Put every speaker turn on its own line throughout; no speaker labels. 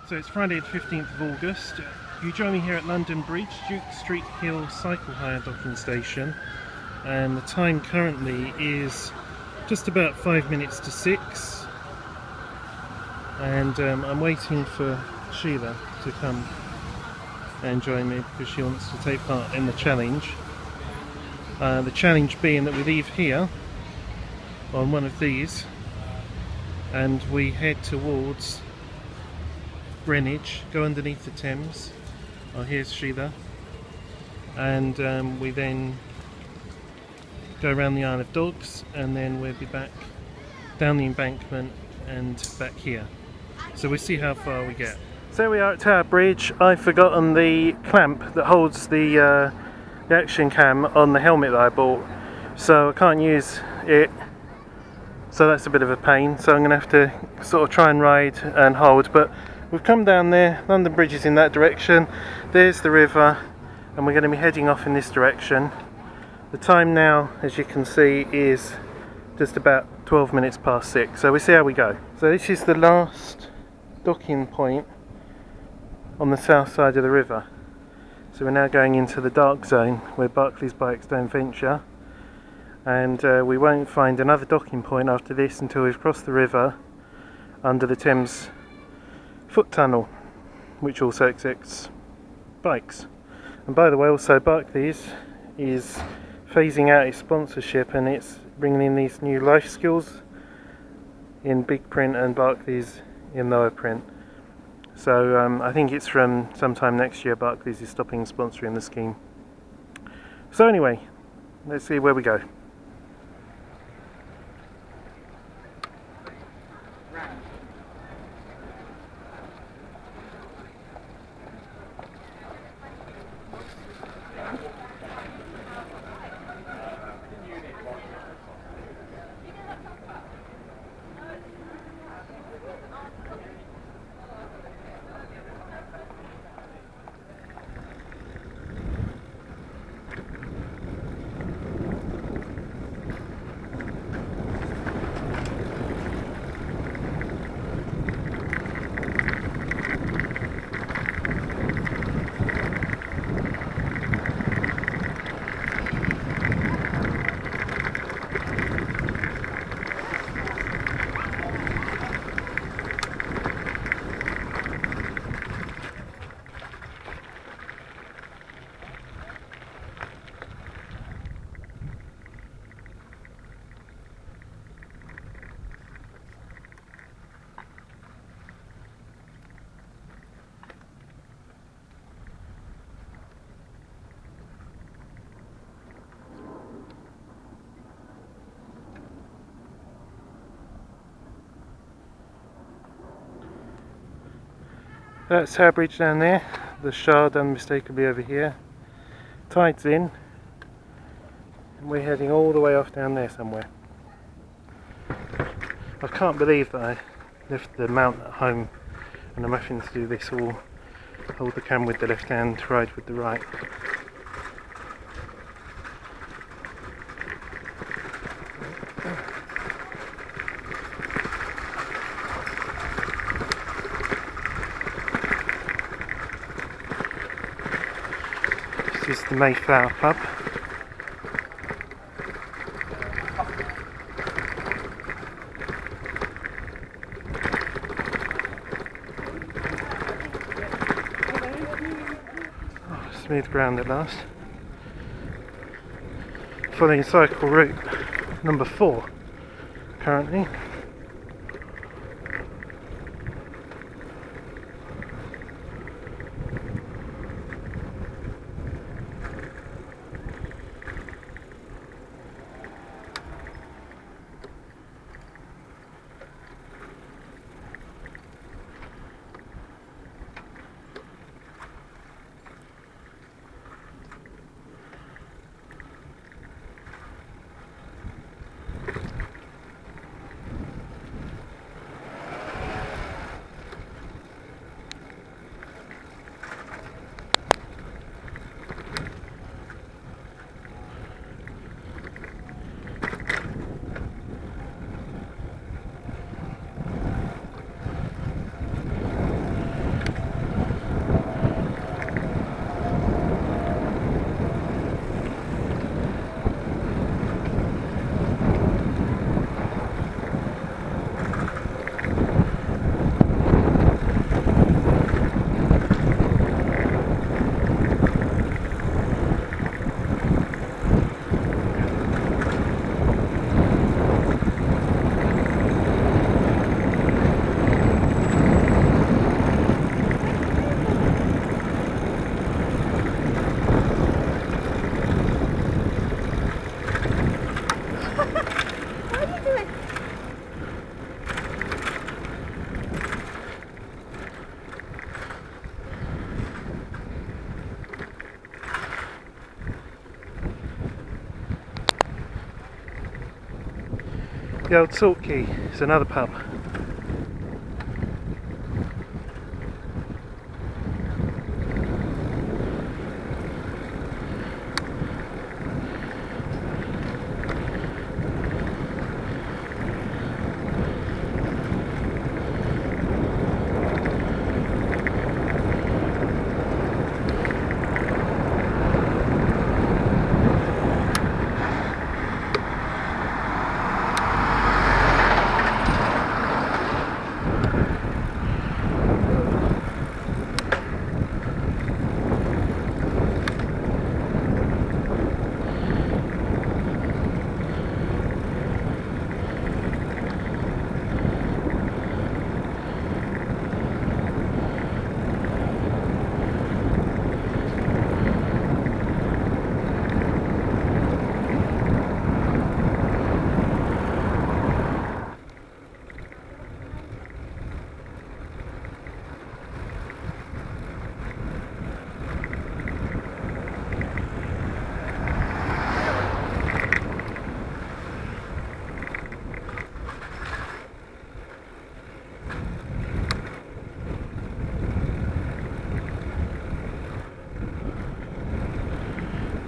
So it's Friday the 15th of August. You join me here at London Bridge, Duke Street Hill Cycle Hire docking station, and the time currently is just about 5 minutes to 6, and I'm waiting for Sheila to come and join me because she wants to take part in the challenge. The challenge being that we leave here on one of these and we head towards Greenwich, go underneath the Thames. Oh, here's Sheila. And we then go around the Isle of Dogs, and then we'll be back down the embankment and back here. So we'll see how far we get. So we are at Tower Bridge. I've forgotten the clamp that holds the action cam on the helmet that I bought, so I can't use it. So that's a bit of a pain. So I'm going to have to sort of try and ride and hold. But we've come down there. London Bridge is in that direction. There's the river, and we're going to be heading off in this direction. The time now, as you can see, is just about 12 minutes past 6. So we'll see how we go. So this is the last docking point on the south side of the river. So we're now going into the dark zone where Barclays Bikes don't venture. And we won't find another docking point after this until we've crossed the river under the Thames foot tunnel, which also accepts bikes. And by the way, also Barclays is phasing out its sponsorship, and it's bringing in these new life skills in big print and Barclays in lower print. So I think it's from sometime next year Barclays is stopping sponsoring the scheme. So anyway, let's see where we go. That's Tower Bridge down there. The Shard unmistakably over here. Tide's in, and we're heading all the way off down there somewhere. I can't believe that I left the mount at home and I'm having to do this all. Hold the camera with the left hand, ride with the right. This is the Mayflower pub. Oh, smooth ground at last. Following cycle route number 4 currently. The old Salt Key is another pub.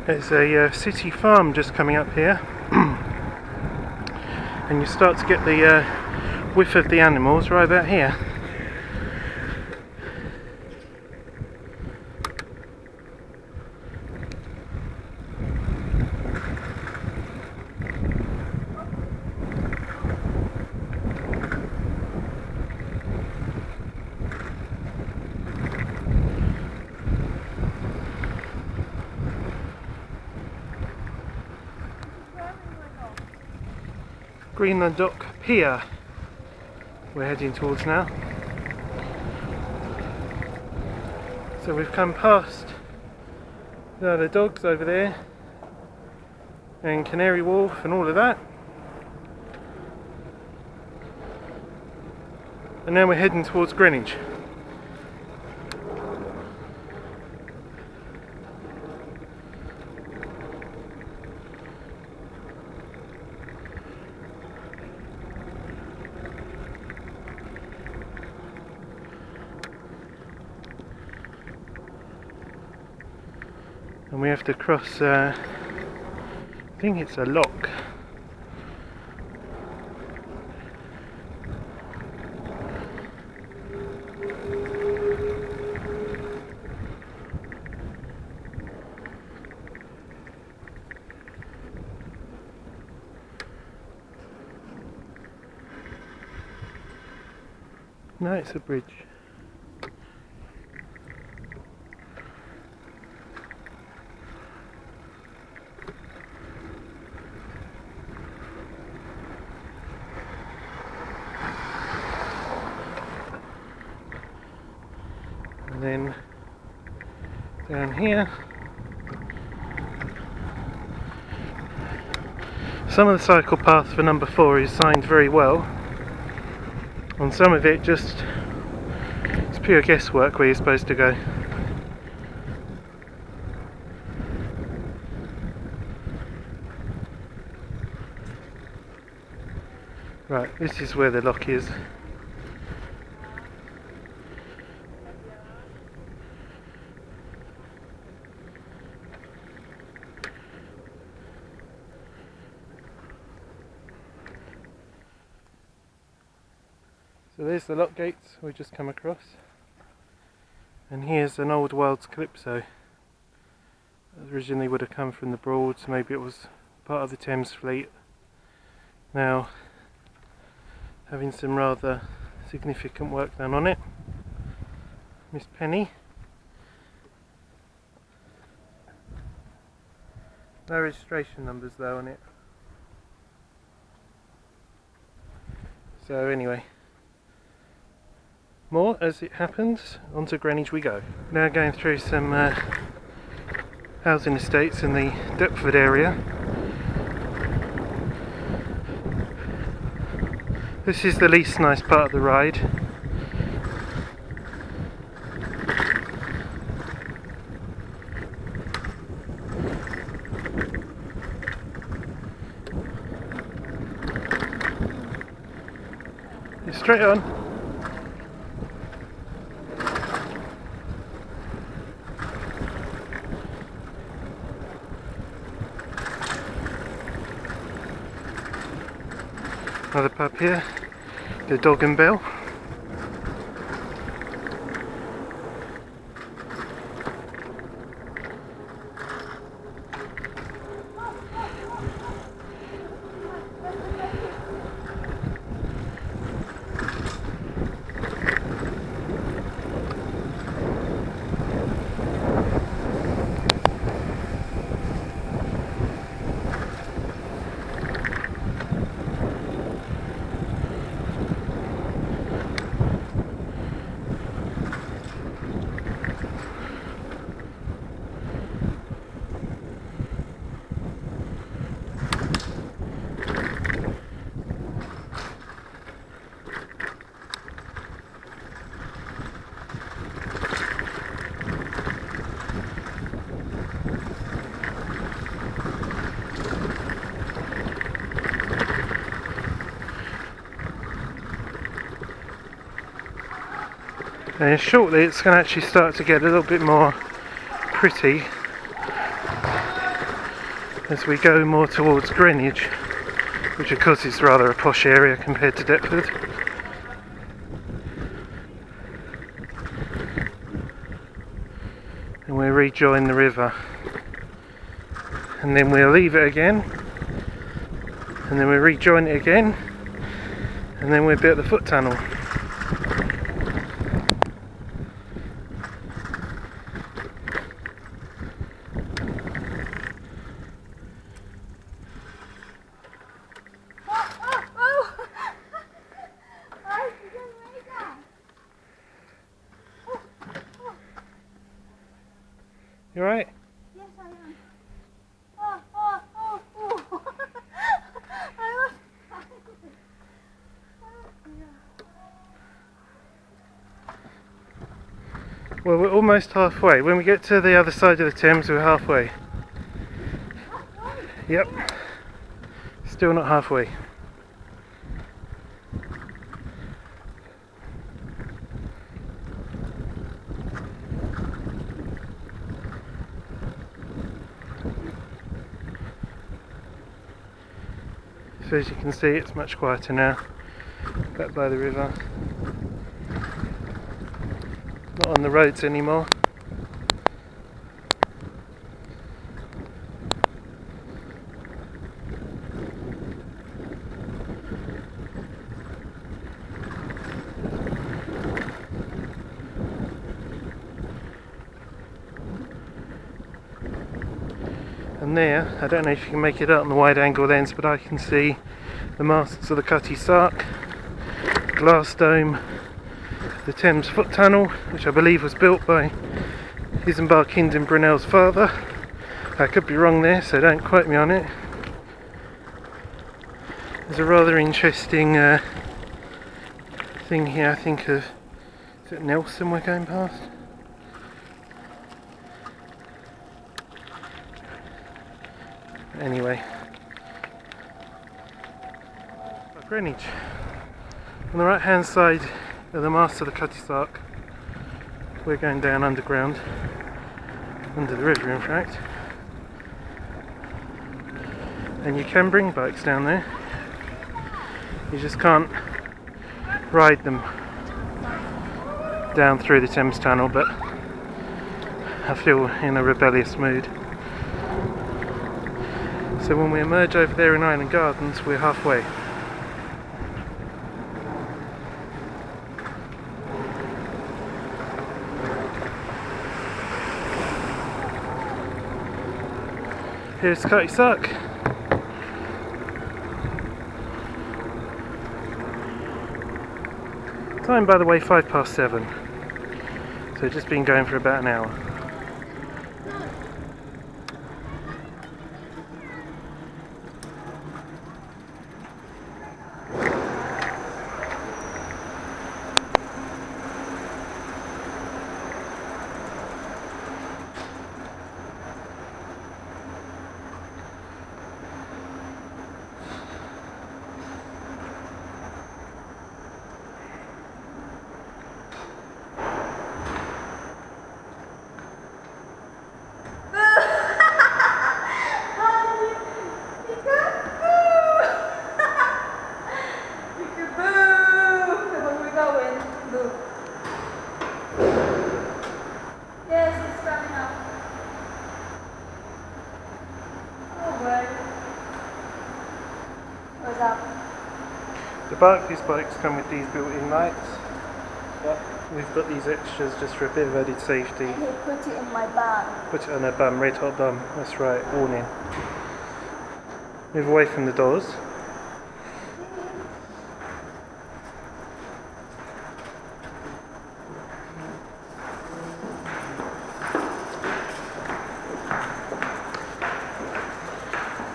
There's a city farm just coming up here, and you start to get the whiff of the animals right about here. Greenland Dock Pier we're heading towards now. So we've come past the dogs over there and Canary Wharf and all of that, and now we're heading towards Greenwich. And we have to cross, I think it's a lock. No, it's a bridge. And then down here, some of the cycle path for number 4 is signed very well. On some of it, just it's pure guesswork where you're supposed to go. Right, this is where the lock is. So there's the lock gates we just come across, and here's an old Wilds Calypso. Originally would have come from the Broads, maybe it was part of the Thames fleet. Now having some rather significant work done on it. Miss Penny. No registration numbers though on it. So anyway, more as it happens, onto Greenwich we go. Now going through some housing estates in the Deptford area. This is the least nice part of the ride. You're straight on. Another pub here, the Dog and Bell. And shortly it's going to actually start to get a little bit more pretty as we go more towards Greenwich, which of course is rather a posh area compared to Deptford. And we'll rejoin the river, and then we'll leave it again, and then we'll rejoin it again, and then we'll be at the foot tunnel. You alright?
Yes, I am. Oh. I was
Well, we're almost halfway. When we get to the other side of the Thames, we're halfway. Yep. Still not halfway. So as you can see, it's much quieter now, back by the river. Not on the roads anymore. And there, I don't know if you can make it out on the wide angle lens, but I can see the masts of the Cutty Sark, glass dome, the Thames Foot Tunnel, which I believe was built by Isambard Kingdom Brunel's father. I could be wrong there, so don't quote me on it. There's a rather interesting thing here, I think of, is it Nelson we're going past? Anyway, Greenwich. On the right hand side of the mast of the Cutty Sark, we're going down underground, under the river in fact, and you can bring bikes down there, you just can't ride them down through the Thames Tunnel, but I feel in a rebellious mood. So when we emerge over there in Island Gardens, we're halfway. Here's Cutty Sark. Time, by the way, 7:05. So just been going for about an hour. The Barclays bikes come with these built-in lights, but we've got these extras just for a bit of added safety.
And he put it in my bag.
Put it on her bum, red hot bum, that's right, warning. Move away from the doors.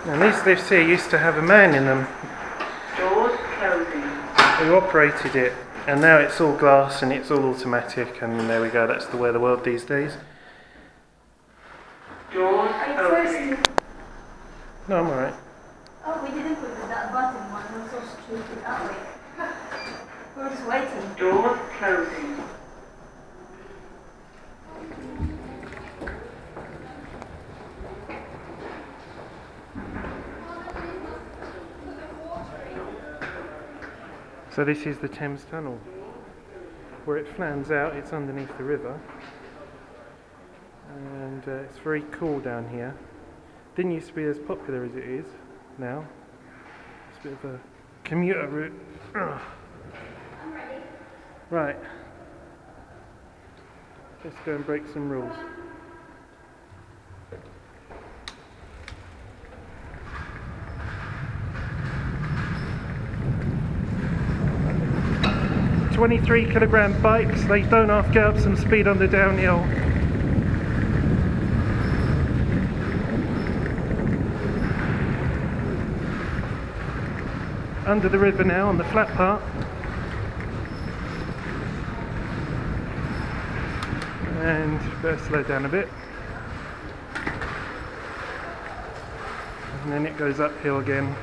And these lifts here used to have a man in them
Doors closing.
who operated it, and now it's all glass and it's all automatic, and there we go, that's the way of the world these days.
Doors
Are you
opening.
thirsty?
No, I'm alright.
Oh, we didn't put that button one. We're so stupid, aren't we? We're just waiting.
Doors closing.
So this is the Thames Tunnel. Where it flans out, it's underneath the river. And it's very cool down here. Didn't used to be as popular as it is now. It's a bit of a commuter route. Ugh.
I'm ready.
Right. Let's go and break some rules. "23 kilogram bikes, they don't half get up some speed on the downhill." Under the river now on the flat part. And better slow down a bit. And then it goes uphill again.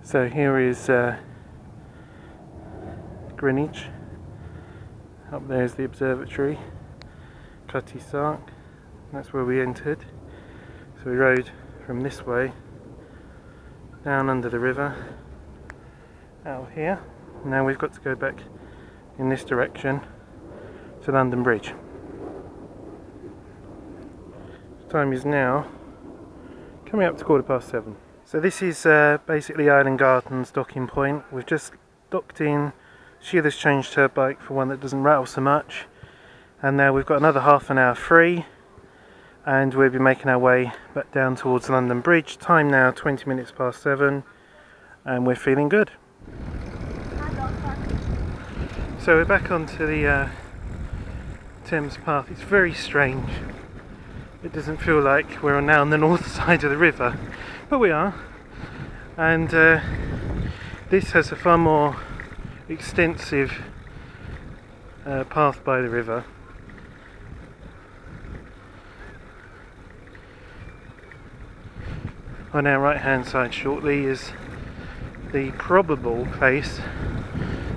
So here is Greenwich. Up there is the observatory, Cutty Sark. That's where we entered. So we rode from this way, down under the river, out here. Now we've got to go back in this direction to London Bridge. The time is now coming up to 7:15. So this is basically Island Gardens docking point. We've just docked in. Sheila's changed her bike for one that doesn't rattle so much, and now we've got another half an hour free, and we'll be making our way back down towards London Bridge. Time now 20 minutes past 7, and we're feeling good. So we're back onto the Thames Path. It's very strange. It doesn't feel like we're now on the north side of the river, but we are. And this has a far more extensive path by the river. On our right hand side shortly is the probable place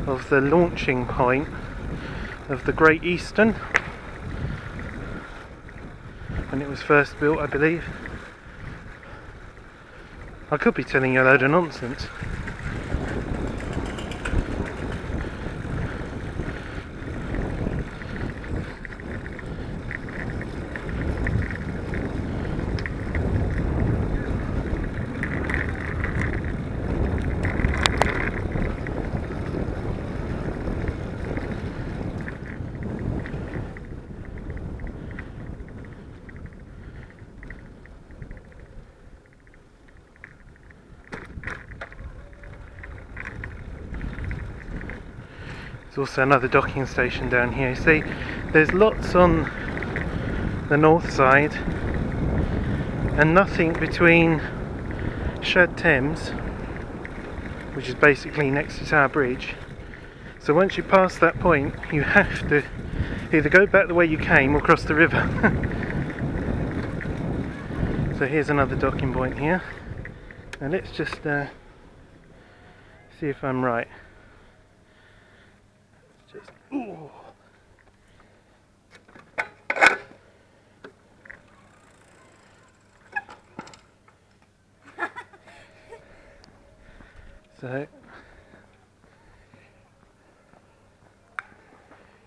of the launching point of the Great Eastern, when it was first built, I believe. I could be telling you a load of nonsense. There's also another docking station down here. See, there's lots on the north side and nothing between Shad Thames, which is basically next to Tower Bridge. So once you pass that point, you have to either go back the way you came or cross the river. So here's another docking point here, and let's just see if I'm right. Just, ooh. So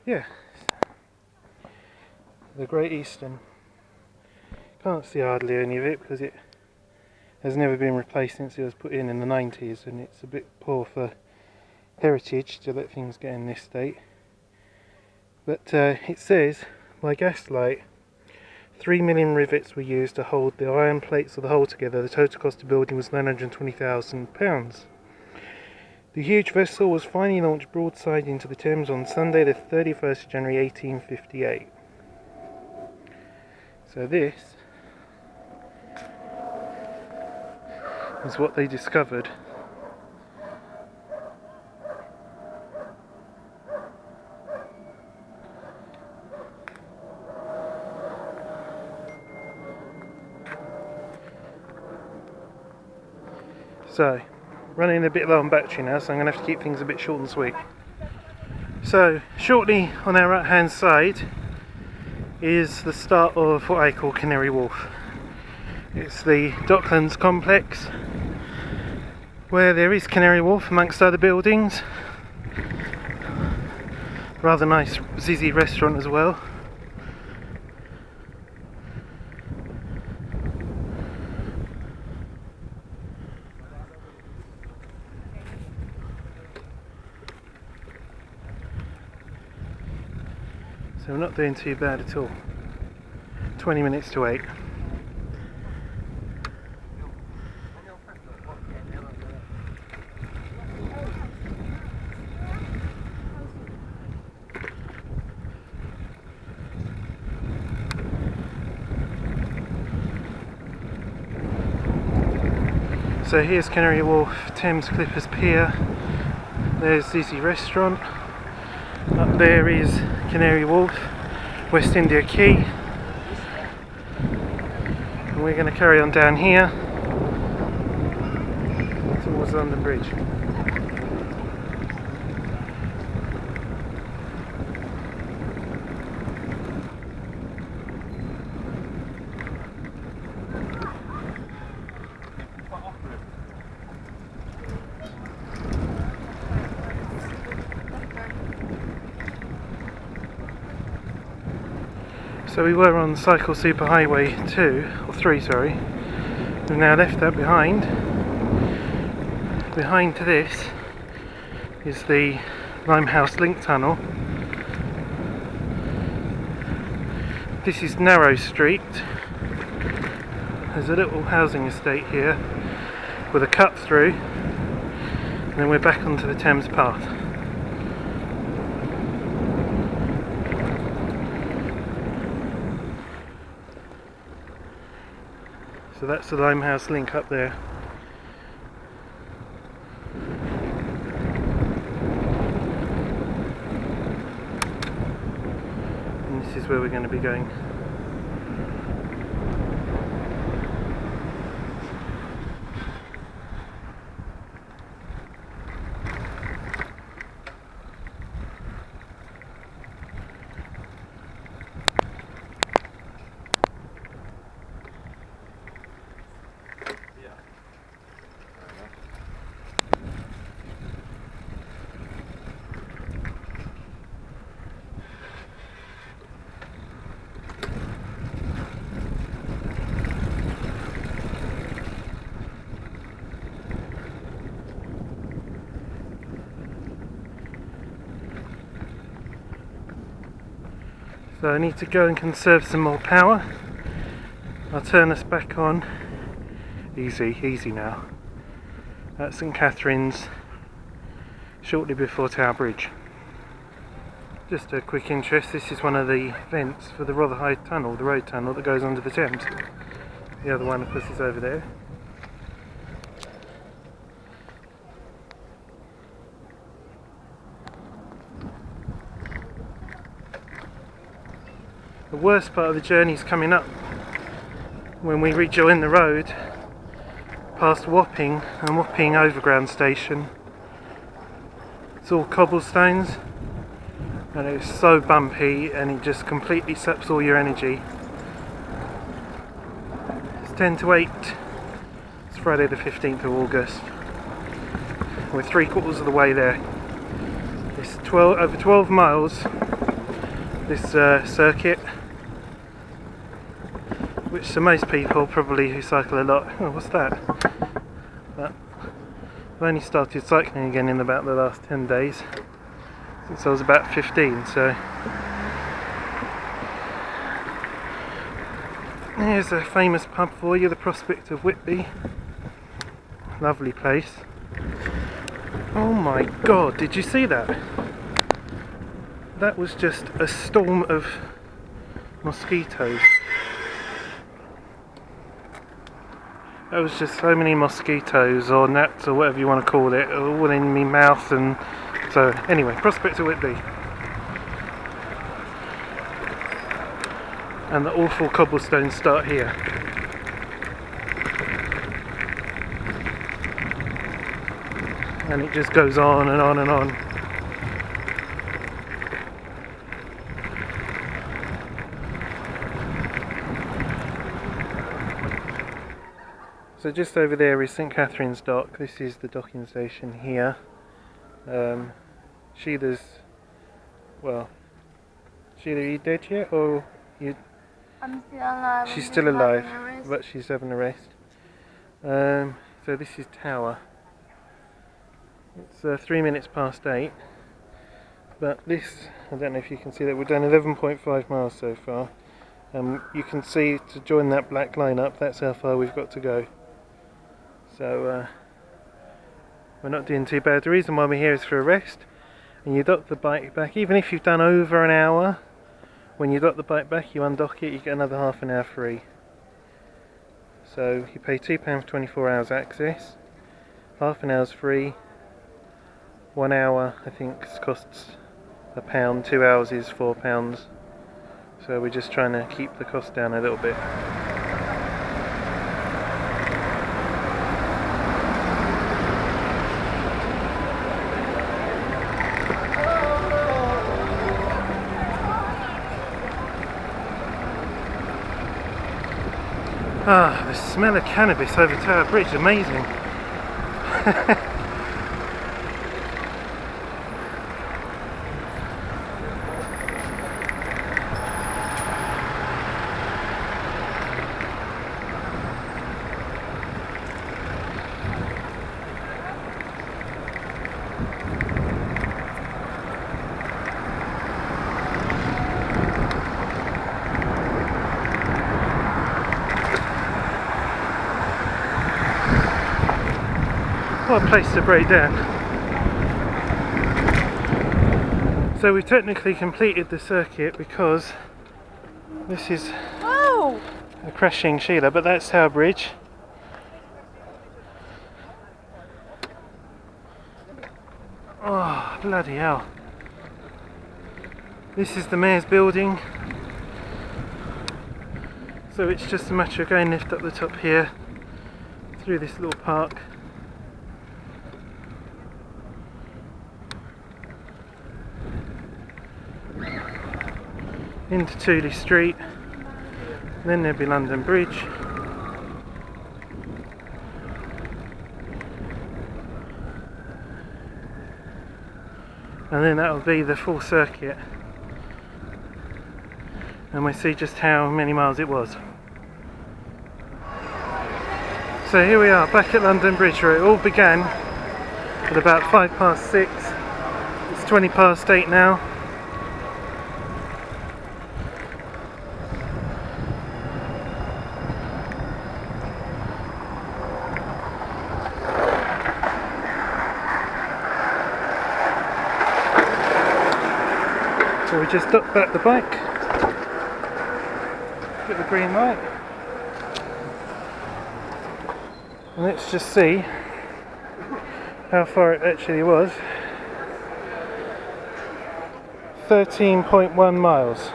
yeah, the Great Eastern. Can't see hardly any of it because it has never been replaced since it was put in the 90s, and it's a bit poor for heritage to let things get in this state. But it says, by gaslight, 3 million rivets were used to hold the iron plates of the hull together. The total cost of building was £920,000. The huge vessel was finally launched broadside into the Thames on Sunday the 31st of January 1858. So this is what they discovered. So, running a bit low on battery now, so I'm going to have to keep things a bit short and sweet. So, shortly on our right hand side is the start of what I call Canary Wharf. It's the Docklands complex where there is Canary Wharf amongst other buildings. Rather nice zizzy restaurant as well. So we're not doing too bad at all. 20 minutes to 8. So here's Canary Wharf, Thames Clippers Pier. There's Zizzy Restaurant. Up there is Canary Wharf, West India Quay. And we're going to carry on down here towards London Bridge. So we were on Cycle Superhighway 2, or 3 sorry. We've now left that behind. Behind to this is the Limehouse Link Tunnel. This is Narrow Street. There's a little housing estate here with a cut through, and then we're back onto the Thames Path. So that's the Limehouse Link up there. And this is where we're going to be going. So I need to go and conserve some more power. I'll turn us back on. Easy now. At St Catherine's, shortly before Tower Bridge. Just a quick interest, this is one of the vents for the Rotherhithe Tunnel, the road tunnel that goes under the Thames. The other one of course is over there. The worst part of the journey is coming up when we rejoin the road past Wapping and Wapping Overground Station. It's all cobblestones and it's so bumpy and it just completely saps all your energy. It's 10 to 8. It's Friday the 15th of August. We're 3/4 of the way there. It's over 12 miles, this circuit, which to most people probably who cycle a lot, oh, what's that? But I've only started cycling again in about the last 10 days, since I was about 15, so here's a famous pub for you, the Prospect of Whitby. Lovely place. Oh my god, did you see that? That was just a storm of mosquitoes. There was just so many mosquitoes or gnats or whatever you want to call it, all in my mouth. And so anyway, Prospect of Whitby. And the awful cobblestones start here. And it just goes on and on and on. So just over there is St Catherine's Dock. This is the docking station here. Sheila's, well, Sheila, are you dead yet, or you?
I'm still alive.
She's still alive, but she's having a rest. So this is Tower. It's 3 minutes past 8. But this, I don't know if you can see that, we've done 11.5 miles so far. You can see to join that black line up, that's how far we've got to go. So we're not doing too bad. The reason why we're here is for a rest, and you dock the bike back. Even if you've done over an hour, when you dock the bike back, you undock it, you get another half an hour free. So you pay £2 for 24 hours access, half an hour's free, 1 hour I think costs £1, 2 hours is £4. So we're just trying to keep the cost down a little bit. Ah, the smell of cannabis over Tower Bridge, amazing. What a place to break down. So we technically completed the circuit because this is a crashing Sheila, but that's Tower Bridge. Oh, bloody hell. This is the Mayor's building. So it's just a matter of going lift up the top here, through this little park. Into Tooley Street, then there'll be London Bridge, and then that'll be the full circuit, and we see just how many miles it was. So here we are back at London Bridge, where it all began at about 6:05. It's 8:20 now. So we just docked back the bike, get the green light, and let's just see how far it actually was. 13.1 miles.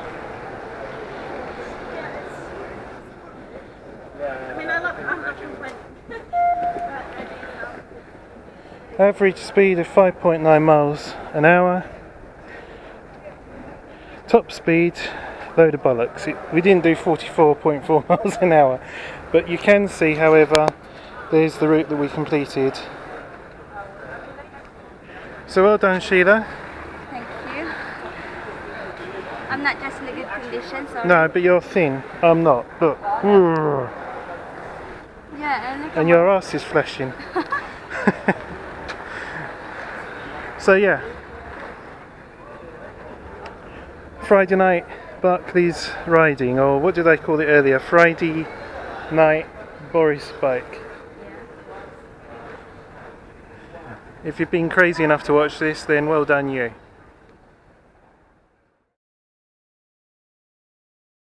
Average speed of 5.9 miles an hour. Top speed, load of bollocks. We didn't do 44.4 miles an hour, but you can see, however, there's the route that we completed. So well done, Sheila.
Thank you. I'm not just in a good condition, so.
No, but you're thin. I'm not. Look.
Yeah, and look
And
at
your ass is flashing. So yeah. Friday night Barclays riding, or what did I call it earlier? Friday night Boris Bike. If you've been crazy enough to watch this, then well done you.